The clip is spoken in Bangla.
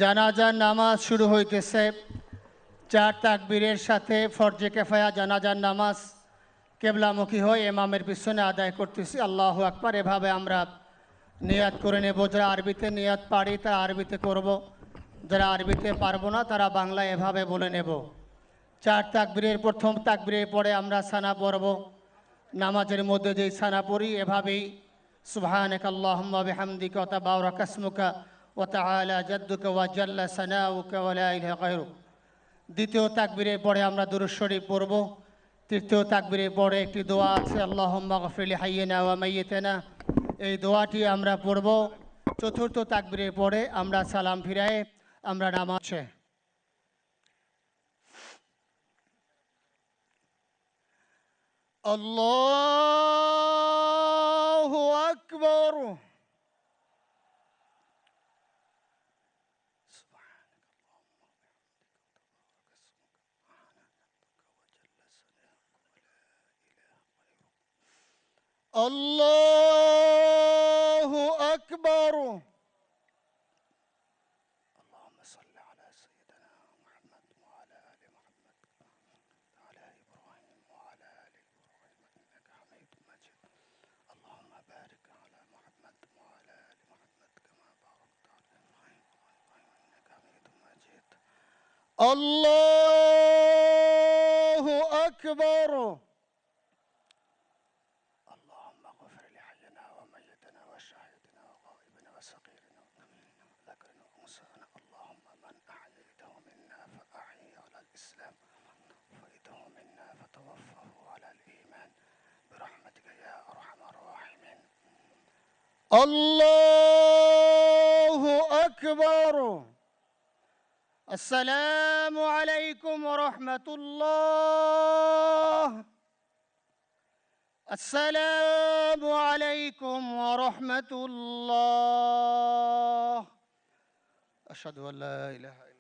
জানাজার নামাজ শুরু হইতেছে। 4 তাকবীরের সাথে ফরজে কিফায়া জানাজার নামাজ কেবলামুখী হয়ে ইমামের পিছনে আদায় করতেছি। আল্লাহু আকবার। এভাবে আমরা নিয়াত করে নেব। যারা আরবিতে নিয়াত পারি তারা আরবিতে করব, যারা আরবিতে পারবো না তারা বাংলা এভাবে বলে নেব। 4 তাকবীরের প্রথম তাকবীরের পরে আমরা সানা পড়ব। নামাজের মধ্যে যেই সানা পড়ি এভাবেই সুবহানাকা আল্লাহুম্মা বিহামদিকা ওয়া তাবারাকা ইসমুকা ওয়া তাআলা জাদ্দুকা ওয়া জাল্লা সানাউকা ওয়া লা ইলাহা গায়রুক। দ্বিতীয় তাকবীরের পরে আমরা দুরূদ শরীফ পড়ব। তৃতীয় তাকবীরের পরে একটি দোয়া আছে, আল্লাহুম্মা গফির লিহাইয়িনা ওয়া মাইয়িতিনা, এই দোয়াটি আমরা পড়ব। চতুর্থ তাকবীরের পরে আমরা সালাম ফিরায়ে আমরা নামাজে আল্লাহু আকবার। আল্লাহু আকবার। اللهم صل على سيدنا محمد وعلى آل محمد وعلى إبراهيم وعلى آل إبراهيم إنك حميد مجيد. اللهم بارك على محمد وعلى آل محمد كما باركت على إبراهيم وعلى إبراهيم إنك حميد مجيد. الله أكبر. اللهم اغفر لحينا وميتنا وشاهدنا وغائبنا وصغيرنا وكبيرنا وذكرنا وانثانا. اللهم من احييته منا فاحيه على الاسلام ومن توفيته منا فتوفه على الايمان برحمتك يا ارحم الراحمين. الله اكبر. السلام عليكم ورحمة الله. السلام عليكم ورحمة الله. أشهد أن لا إله إلا الله.